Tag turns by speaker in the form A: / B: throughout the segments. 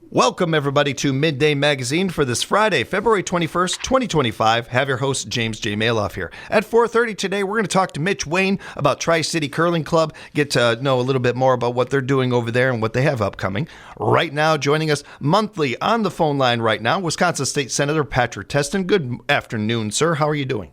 A: Welcome, everybody, to Midday Magazine for this Friday, February 21st, 2025. Have your host, James J. Malouf here. At 4:30 today, we're going to talk to Mitch Wayne about Tri-City Curling Club, get to know a little bit more about what they're doing over there and what they have upcoming. Right now, joining us monthly on the phone line right now, Wisconsin State Senator Patrick Testin. Good afternoon, sir. How are you doing?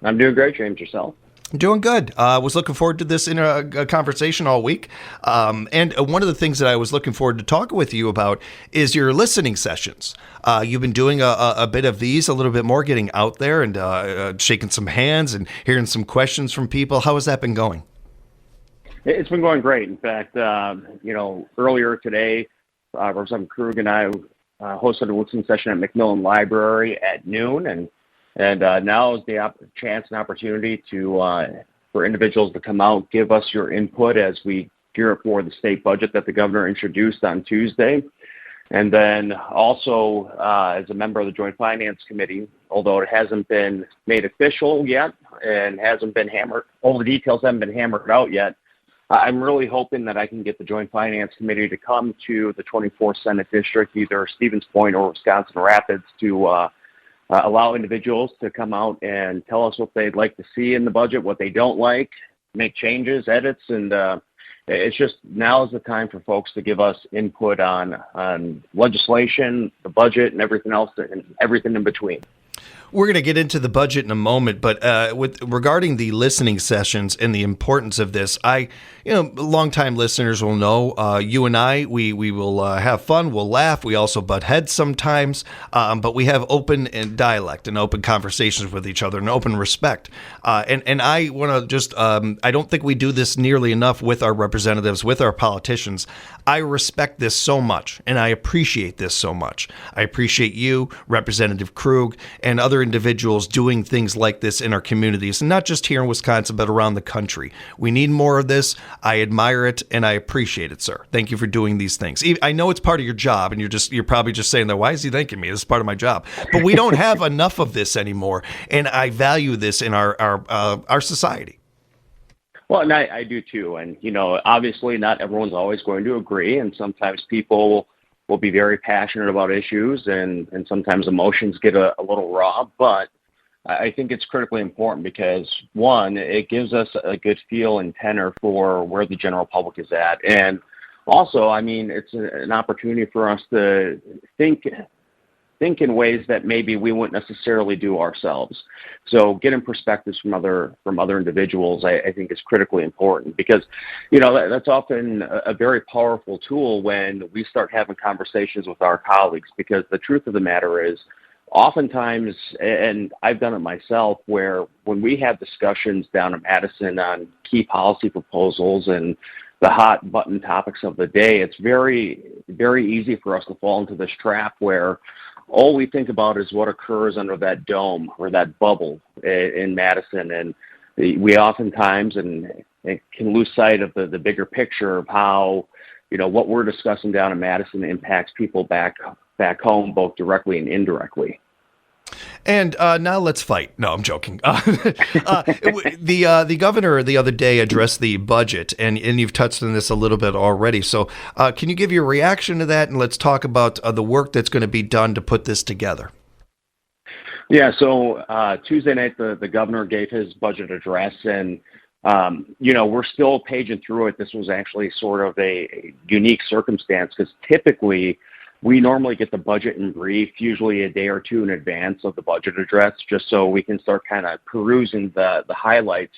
B: I'm doing great, James. Yourself?
A: Doing good. Was looking forward to this in a conversation all week. And one of the things that I was looking forward to talking with you about is your listening sessions. You've been doing a bit of these, a little bit more, getting out there and shaking some hands and hearing some questions from people. How has that been going?
B: It's been going great. In fact, earlier today, Representative Krug and I hosted a listening session at Macmillan Library at noon, and now is the chance and opportunity for individuals to come out, give us your input as we gear up for the state budget that the governor introduced on Tuesday. And then also, as a member of the Joint Finance Committee, although it hasn't been made official yet and hasn't been hammered, all the details haven't been hammered out yet, I'm really hoping that I can get the Joint Finance Committee to come to the 24th Senate District, either Stevens Point or Wisconsin Rapids, to allow individuals to come out and tell us what they'd like to see in the budget, what they don't like, make changes, edits, and it's just now is the time for folks to give us input on legislation, the budget, and everything else, and everything in between.
A: We're going to get into the budget in a moment, but regarding the listening sessions and the importance of this, longtime listeners will know, you and I, we will have fun, we'll laugh, we also butt heads sometimes, but we have open and dialect and open conversations with each other and open respect. And I want to just, I don't think we do this nearly enough with our representatives, with our politicians. I respect this so much, and I appreciate this so much. I appreciate you, Representative Krug, and other individuals doing things like this in our communities, and not just here in Wisconsin, but around the country. We need more of this. I admire it, and I appreciate it, sir. Thank you for doing these things. I know it's part of your job, and you're probably just saying that, why is he thanking me? This is part of my job. But we don't have enough of this anymore, and I value this in our society.
B: Well, and I do too. And, obviously not everyone's always going to agree, and sometimes people will be very passionate about issues, and sometimes emotions get a little raw, but I think it's critically important because, one, it gives us a good feel and tenor for where the general public is at. And also, it's an opportunity for us to think in ways that maybe we wouldn't necessarily do ourselves. So getting perspectives from other individuals, I think, is critically important because, that's often a very powerful tool when we start having conversations with our colleagues, because the truth of the matter is, oftentimes, and I've done it myself, where when we have discussions down in Madison on key policy proposals and the hot button topics of the day, it's very, very easy for us to fall into this trap where all we think about is what occurs under that dome or that bubble in Madison. And we oftentimes can lose sight of the bigger picture of how, what we're discussing down in Madison impacts people back home, both directly and indirectly.
A: And now let's fight. No, I'm joking. The governor the other day addressed the budget, and you've touched on this a little bit already. So can you give your reaction to that, and let's talk about the work that's going to be done to put this together?
B: Yeah, so Tuesday night, the governor gave his budget address, and, we're still paging through it. This was actually sort of a unique circumstance because typically we normally get the budget in brief, usually a day or two in advance of the budget address, just so we can start kind of perusing the highlights.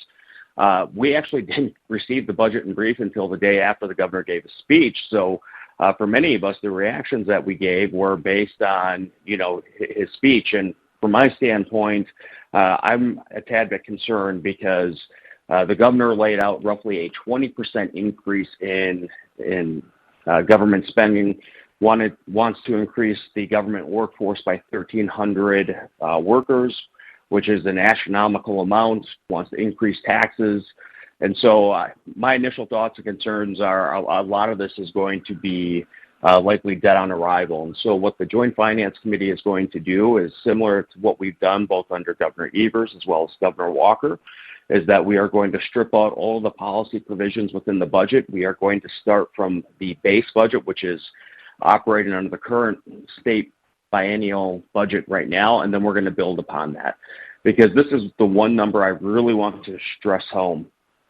B: We actually didn't receive the budget in brief until the day after the governor gave his speech. So for many of us, the reactions that we gave were based on, his speech. And from my standpoint, I'm a tad bit concerned because the governor laid out roughly a 20% increase in government spending. Wants to increase the government workforce by 1,300 workers, which is an astronomical amount, wants to increase taxes. And so my initial thoughts and concerns are a lot of this is going to be likely dead on arrival. And so what the Joint Finance Committee is going to do is similar to what we've done both under Governor Evers as well as Governor Walker, is that we are going to strip out all the policy provisions within the budget. We are going to start from the base budget, which is operating under the current state biennial budget right now, and then we're going to build upon that. Because this is the one number I really want to stress home,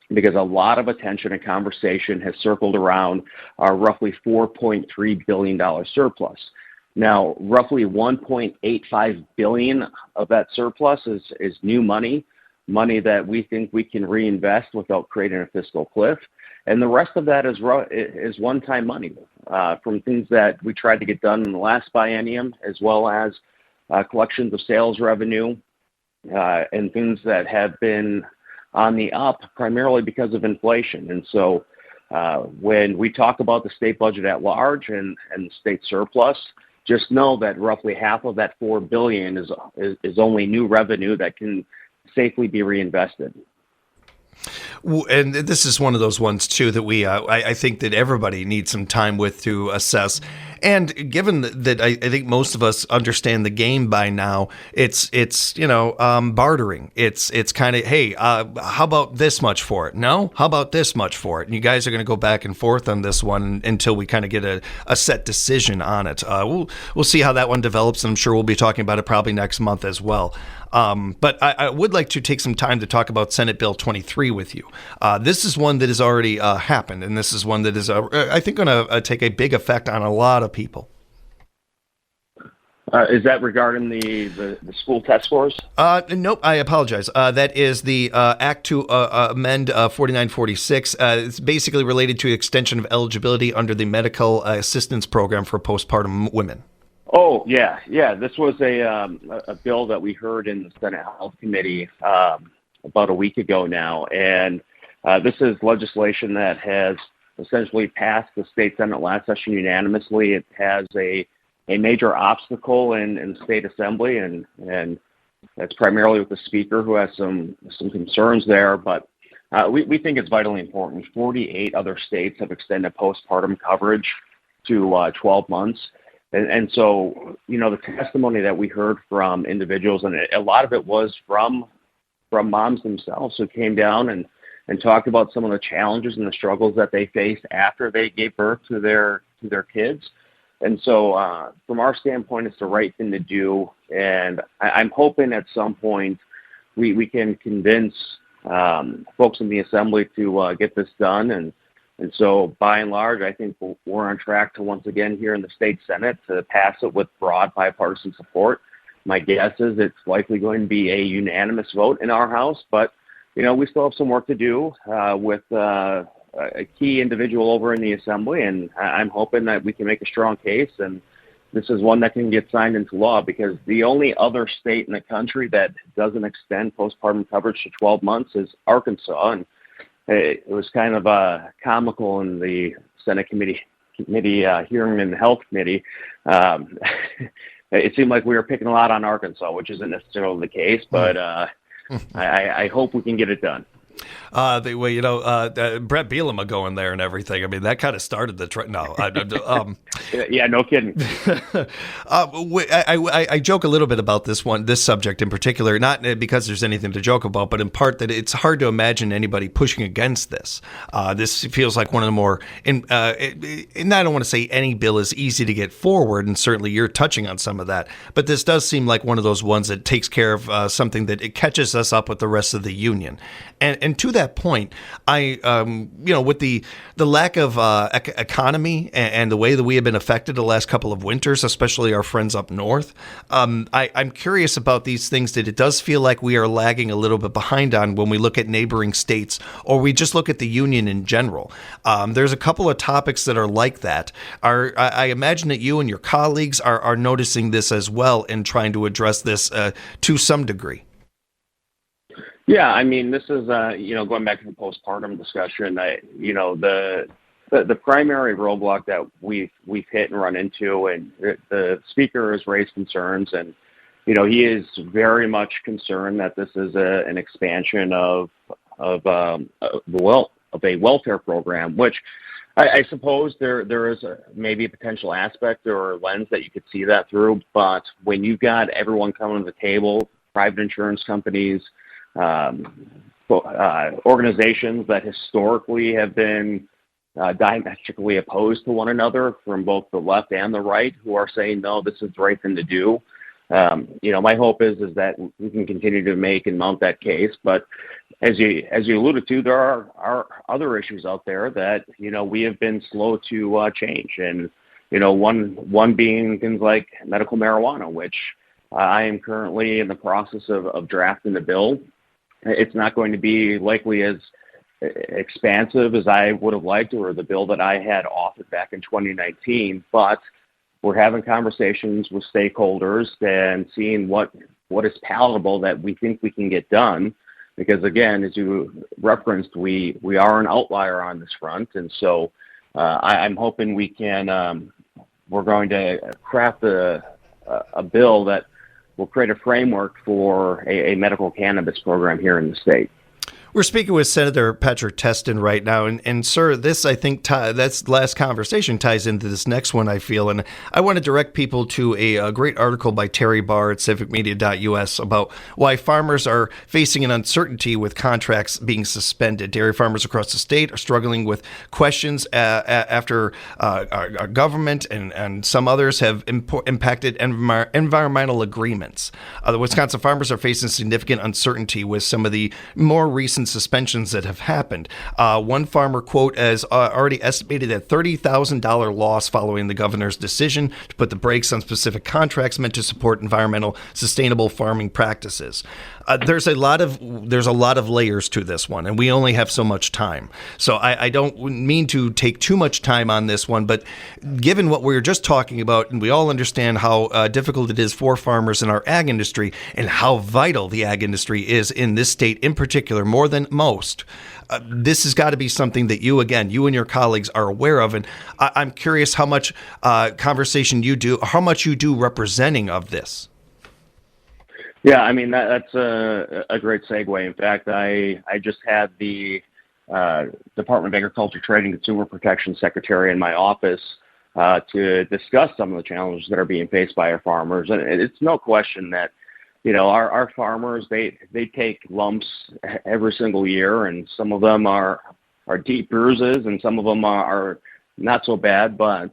B: because a lot of attention and conversation has circled around our roughly $4.3 billion surplus. Now, roughly $1.85 billion of that surplus is new money that we think we can reinvest without creating a fiscal cliff. And the rest of that is one-time money from things that we tried to get done in the last biennium, as well as collections of sales revenue and things that have been on the up primarily because of inflation. And so when we talk about the state budget at large and the state surplus, just know that roughly half of that $4 billion is only new revenue that can safely be reinvested.
A: And this is one of those ones, too, that I think that everybody needs some time with to assess. And given that I think most of us understand the game by now, it's bartering. It's kind of, hey, how about this much for it? No? How about this much for it? And you guys are going to go back and forth on this one until we kind of get a set decision on it. We'll see how that one develops, and I'm sure we'll be talking about it probably next month as well. But I would like to take some time to talk about Senate Bill 23 with you. This is one that has already happened, and this is one that is, I think, going to take a big effect on a lot of people.
B: Is that regarding the school test scores?
A: Nope, I apologize. That is the Act to amend 4946. It's basically related to extension of eligibility under the medical assistance program for postpartum women.
B: Oh, yeah. This was a bill that we heard in the Senate Health Committee about a week ago now, and this is legislation that has essentially passed the state Senate last session unanimously. It has a major obstacle in state assembly, and that's primarily with the speaker, who has some concerns there. But we think it's vitally important. 48 other states have extended postpartum coverage to 12 months. And so, the testimony that we heard from individuals, and a lot of it was from moms themselves, who came down and talked about some of the challenges and the struggles that they faced after they gave birth to their kids. And so from our standpoint, it's the right thing to do. And I'm hoping at some point we can convince folks in the Assembly to get this done. And so by and large, I think we're on track to once again here in the state Senate to pass it with broad bipartisan support. My guess is it's likely going to be a unanimous vote in our House, but we still have some work to do with a key individual over in the Assembly, and I'm hoping that we can make a strong case, and this is one that can get signed into law, because the only other state in the country that doesn't extend postpartum coverage to 12 months is Arkansas. And it was kind of comical in the Senate committee hearing in the Health Committee. It seemed like we were picking a lot on Arkansas, which isn't necessarily the case, but I hope we can get it done.
A: Brett Bielema going there and everything. I mean, that kind of started the trend. No,
B: yeah, no kidding.
A: I joke a little bit about this subject in particular, not because there's anything to joke about, but in part that it's hard to imagine anybody pushing against this. This feels like one of the more, and I don't want to say any bill is easy to get forward, and certainly you're touching on some of that, but this does seem like one of those ones that takes care of something that it catches us up with the rest of the union. And to that point, with the lack of economy and the way that we have been affected the last couple of winters, especially our friends up north, I'm curious about these things that it does feel like we are lagging a little bit behind on when we look at neighboring states, or we just look at the union in general. There's a couple of topics that are like that. I imagine that you and your colleagues are noticing this as well and trying to address this to some degree.
B: Yeah, I mean, this is, going back to the postpartum discussion, the primary roadblock that we've hit and run into, and the speaker has raised concerns, and, he is very much concerned that this is an expansion of a welfare program, which I suppose there is maybe a potential aspect or lens that you could see that through, but when you've got everyone coming to the table, private insurance companies, organizations that historically have been diametrically opposed to one another from both the left and the right, who are saying, no, this is the right thing to do. My hope is that we can continue to make and mount that case. But as you alluded to, there are other issues out there that, we have been slow to change. And, one being things like medical marijuana, which I am currently in the process of drafting the bill. It's not going to be likely as expansive as I would have liked, or the bill that I had authored back in 2019, but we're having conversations with stakeholders and seeing what is palatable that we think we can get done. Because again, as you referenced, we are an outlier on this front, and so I'm hoping we can. We're going to craft a bill that will create a framework for a medical cannabis program here in the state.
A: We're speaking with Senator Patrick Testin right now, and sir, this, I think, that's last conversation ties into this next one, I feel, and I want to direct people to a great article by Terry Barr at civicmedia.us about why farmers are facing an uncertainty with contracts being suspended. Dairy farmers across the state are struggling with questions after our government and some others have impacted environmental agreements. The Wisconsin farmers are facing significant uncertainty with some of the more recent suspensions that have happened. One farmer, quote, has already estimated a $30,000 loss following the governor's decision to put the brakes on specific contracts meant to support environmental sustainable farming practices. There's a lot of layers to this one, and we only have so much time. So I don't mean to take too much time on this one, but given what we were just talking about, and we all understand how difficult it is for farmers in our ag industry and how vital the ag industry is in this state in particular, more than most, this has got to be something that you and your colleagues are aware of. And I'm curious how much conversation you do, how much you do representing of this.
B: Yeah, I mean, that's a great segue. In fact, I just had the Department of Agriculture, Trade, and Consumer Protection Secretary in my office to discuss some of the challenges that are being faced by our farmers. And it's no question that, our farmers, they take lumps every single year, and some of them are deep bruises, and some of them are not so bad, but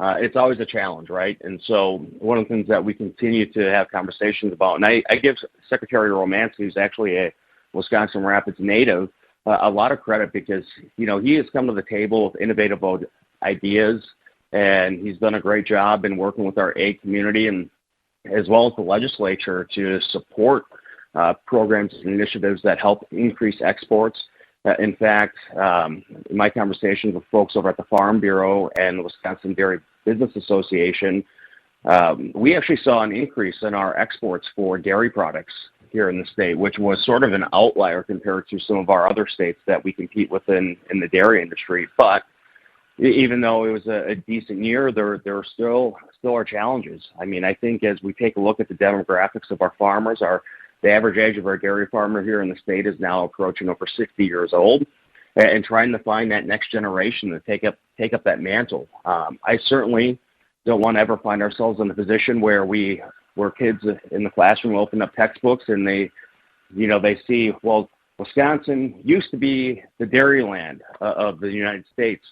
B: it's always a challenge, right? And so one of the things that we continue to have conversations about, and I give Secretary Romance, who's actually a Wisconsin Rapids native, a lot of credit because, he has come to the table with innovative ideas, and he's done a great job in working with our ag community and as well as the legislature to support programs and initiatives that help increase exports. In fact, in my conversations with folks over at the Farm Bureau and the Wisconsin Dairy Business Association, we actually saw an increase in our exports for dairy products here in the state, which was sort of an outlier compared to some of our other states that we compete with in the dairy industry. But even though it was a decent year, there are still are challenges. I mean, I think as we take a look at the demographics of our farmers, the average age of our dairy farmer here in the state is now approaching over 60 years old, and trying to find that next generation to take up that mantle. I certainly don't want to ever find ourselves in a position where kids in the classroom open up textbooks and they see, well, Wisconsin used to be the dairy land of the United States.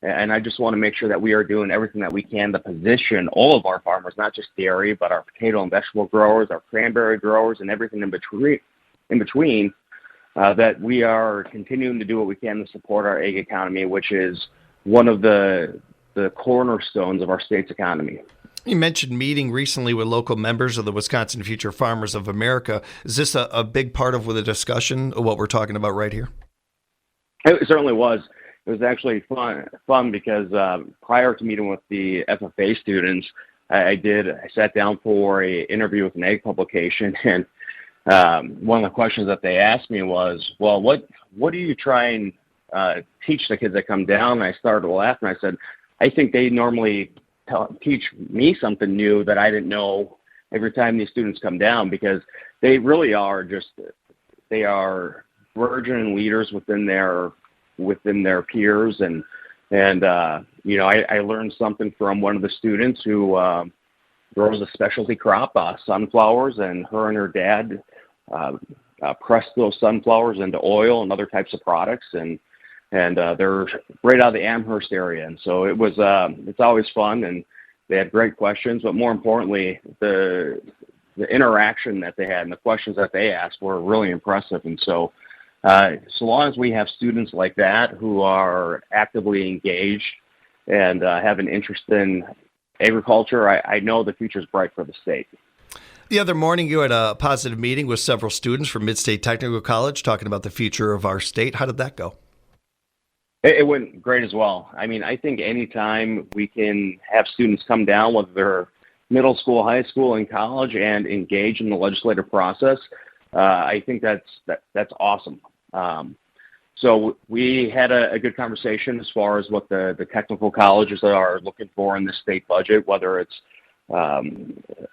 B: And I just want to make sure that we are doing everything that we can to position all of our farmers, not just dairy, but our potato and vegetable growers, our cranberry growers, and everything in between, that we are continuing to do what we can to support our ag economy, which is one of the cornerstones of our state's economy.
A: You mentioned meeting recently with local members of the Wisconsin Future Farmers of America. Is this a big part of the discussion of what we're talking about right here?
B: It certainly was. It was actually fun because prior to meeting with the FFA students, I sat down for an interview with an ag publication, and one of the questions that they asked me was, well, what do you try and teach the kids that come down? And I started to laugh, and I said, I think they normally teach me something new that I didn't know every time these students come down, because they really are they are virgin leaders within their peers, and I learned something from one of the students who grows a specialty crop, sunflowers, and her dad pressed those sunflowers into oil and other types of products, and and they're right out of the Amherst area. And so it was it's always fun, and they had great questions. But more importantly, the interaction that they had and the questions that they asked were really impressive. And so so long as we have students like that who are actively engaged and have an interest in agriculture, I know the future is bright for the state.
A: The other morning, you had a positive meeting with several students from Mid-State Technical College talking about the future of our state. How did that go?
B: It went great as well. I mean, I think anytime we can have students come down, whether they're middle school, high school, and college, and engage in the legislative process, I think that's awesome. So we had a good conversation as far as what the technical colleges are looking for in the state budget, whether it's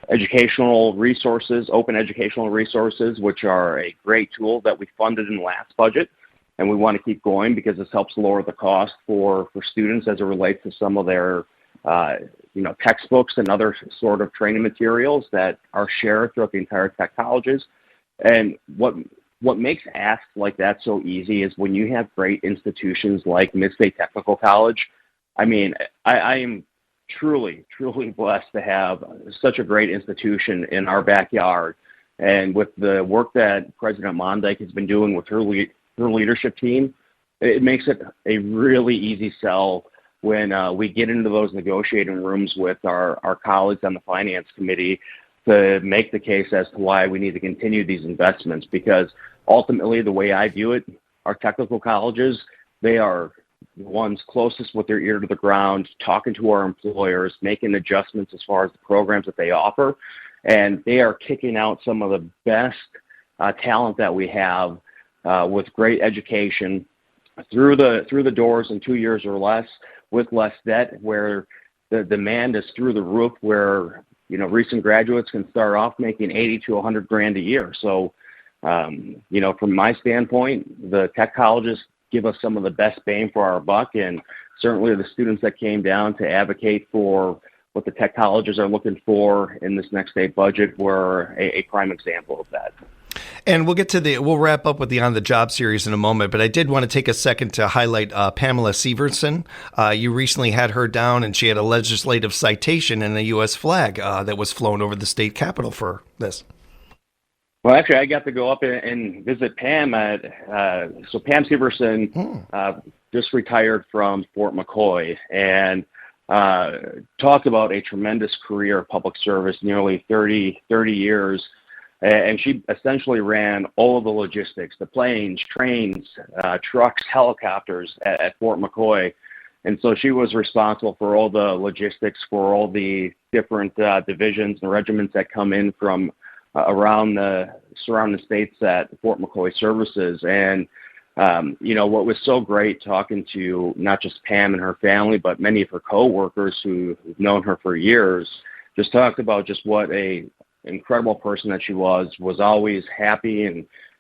B: educational resources, open educational resources, which are a great tool that we funded in the last budget. And we want to keep going because this helps lower the cost for students as it relates to some of their textbooks and other sort of training materials that are shared throughout the entire tech colleges. And what makes asks like that so easy is when you have great institutions like Mid-State Technical College. I mean, I am truly blessed to have such a great institution in our backyard. And with the work that President Mondyke has been doing with her leadership team, it makes it a really easy sell when we get into those negotiating rooms with our colleagues on the Finance Committee to make the case as to why we need to continue these investments. Because ultimately, the way I view it, our technical colleges, they are the ones closest with their ear to the ground, talking to our employers, making adjustments as far as the programs that they offer. And they are kicking out some of the best talent that we have with great education through the doors in 2 years or less, with less debt, where the demand is through the roof, where recent graduates can start off making 80 to 100 grand a year. So from my standpoint, the tech colleges give us some of the best bang for our buck, and certainly the students that came down to advocate for what the tech colleges are looking for in this next state budget were a prime example of that.
A: And we'll wrap up with the On the Job series in a moment, but I did want to take a second to highlight Pamela Severson. You recently had her down, and she had a legislative citation and a U.S. flag that was flown over the state capitol for this.
B: Well, actually, I got to go up and visit Pam. So Pam Severson just retired from Fort McCoy and talked about a tremendous career of public service, nearly 30 years. And she essentially ran all of the logistics, the planes, trains, trucks, helicopters at Fort McCoy. And so she was responsible for all the logistics for all the different divisions and regiments that come in from around the surrounding states that Fort McCoy services. And, what was so great talking to not just Pam and her family, but many of her coworkers who've known her for years, just talked about just what a incredible person that she was always happy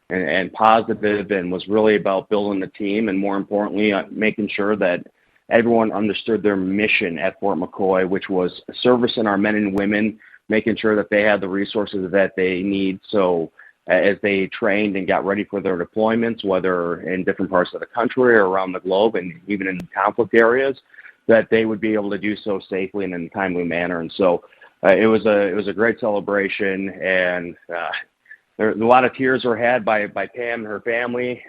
B: and positive, and was really about building the team, and more importantly, making sure that everyone understood their mission at Fort McCoy, which was servicing our men and women, making sure that they had the resources that they need. So as they trained and got ready for their deployments, whether in different parts of the country or around the globe and even in conflict areas, that they would be able to do so safely and in a timely manner. And so it was a great celebration, and there a lot of tears were had by Pam and her family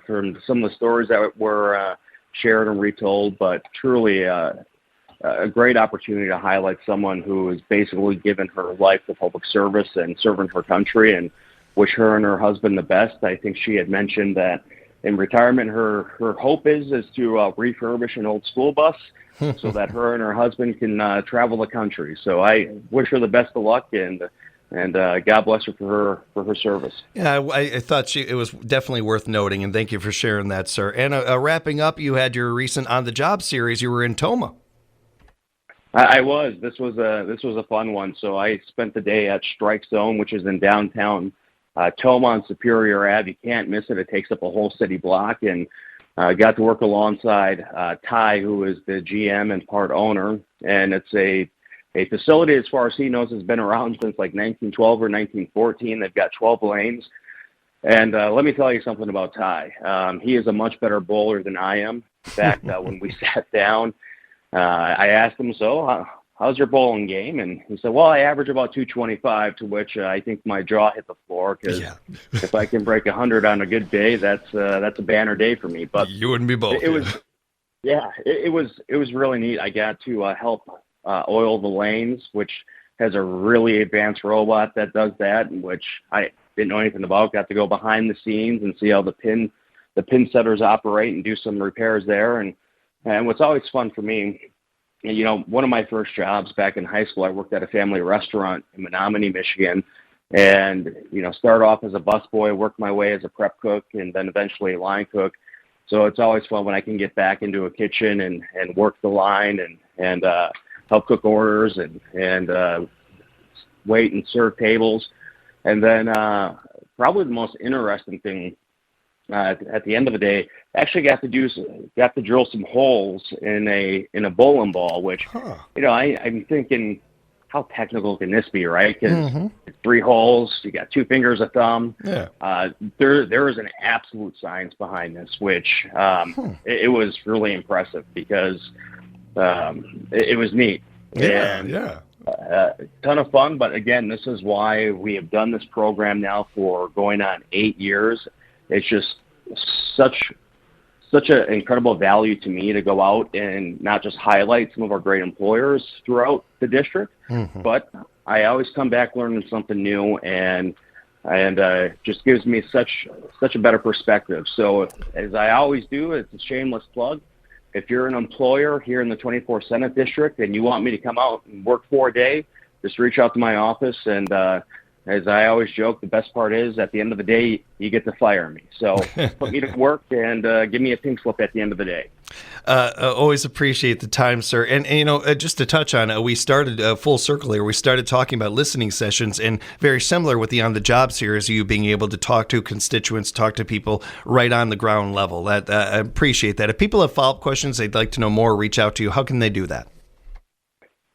B: from some of the stories that were shared and retold, but truly a great opportunity to highlight someone who has basically given her life to public service and serving her country, and wish her and her husband the best. I think she had mentioned that in retirement, her hope is to refurbish an old school bus so that her and her husband can travel the country. So I wish her the best of luck, and God bless her for her service.
A: Yeah, I thought it was definitely worth noting, and thank you for sharing that, sir. And wrapping up, you had your recent On the Job series. You were in Tomah.
B: I was. This was a fun one. So I spent the day at Strike Zone, which is in downtown Tomah on Superior Ave. You can't miss it. It takes up a whole city block, and got to work alongside Ty, who is the GM and part owner. And it's a facility, as far as he knows, has been around since like 1912 or 1914. They've got 12 lanes. And let me tell you something about Ty. He is a much better bowler than I am. In fact, when we sat down, I asked him, so how's your bowling game? And he said, well, I average about 225, to which I think my jaw hit the floor, because if I can break 100 on a good day, that's a banner day for me. But
A: you and me both.
B: It was, it was really neat. I got to help oil the lanes, which has a really advanced robot that does that, which I didn't know anything about. Got to go behind the scenes and see how the pin setters operate and do some repairs there. And what's always fun for me, you know, one of my first jobs back in high school, I worked at a family restaurant in Menominee, Michigan, and, you know, started off as a busboy, worked my way as a prep cook, and then eventually a line cook. So it's always fun when I can get back into a kitchen and work the line and help cook orders and wait and serve tables. And then probably the most interesting thing at the end of the day, actually got to drill some holes in a bowling ball, which, you know, I'm thinking, how technical can this be, right? Because 3 holes, you got 2 fingers, a thumb. Yeah. There is an absolute science behind this, which it was really impressive, because it was neat.
A: Yeah.
B: Ton of fun, but again, this is why we have done this program now for going on 8 years. It's just such an incredible value to me to go out and not just highlight some of our great employers throughout the district, but I always come back learning something new, and just gives me such a better perspective. So, as I always do, it's a shameless plug. If you're an employer here in the 24th Senate District and you want me to come out and work for a day, just reach out to my office. And as I always joke, the best part is at the end of the day, you get to fire me. So put me to work and give me a pink slip at the end of the day.
A: Always appreciate the time, sir. And you know, just to touch on, we started full circle here. We started talking about listening sessions, and very similar with the On the Job series, you being able to talk to constituents, talk to people right on the ground level. I appreciate that. If people have follow-up questions, they'd like to know more, reach out to you. How can they do that?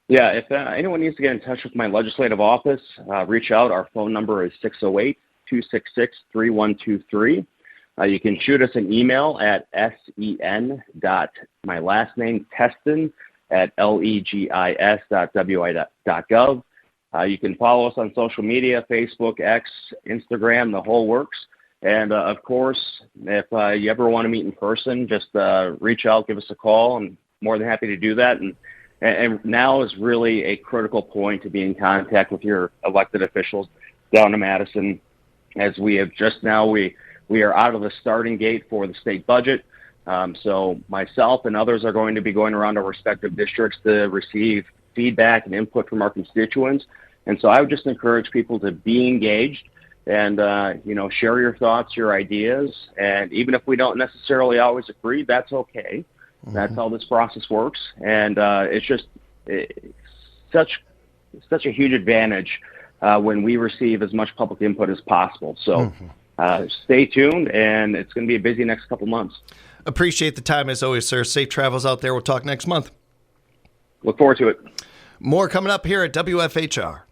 B: Yeah, if anyone needs to get in touch with my legislative office, reach out. Our phone number is 608-266-3123. You can shoot us an email at sen.legis.wi.gov. You can follow us on social media, Facebook, X, Instagram, the whole works. And, of course, if you ever want to meet in person, just reach out, give us a call. I'm more than happy to do that. And now is really a critical point to be in contact with your elected officials down in Madison, as we have just now, we are out of the starting gate for the state budget. So myself and others are going to be going around our respective districts to receive feedback and input from our constituents. And so I would just encourage people to be engaged and, you know, share your thoughts, your ideas. And even if we don't necessarily always agree, that's okay. That's how this process works. And it's just such a huge advantage when we receive as much public input as possible. So stay tuned, and it's going to be a busy next couple months.
A: Appreciate the time as always, sir. Safe travels out there. We'll talk next month.
B: Look forward to it.
A: More coming up here at WFHR.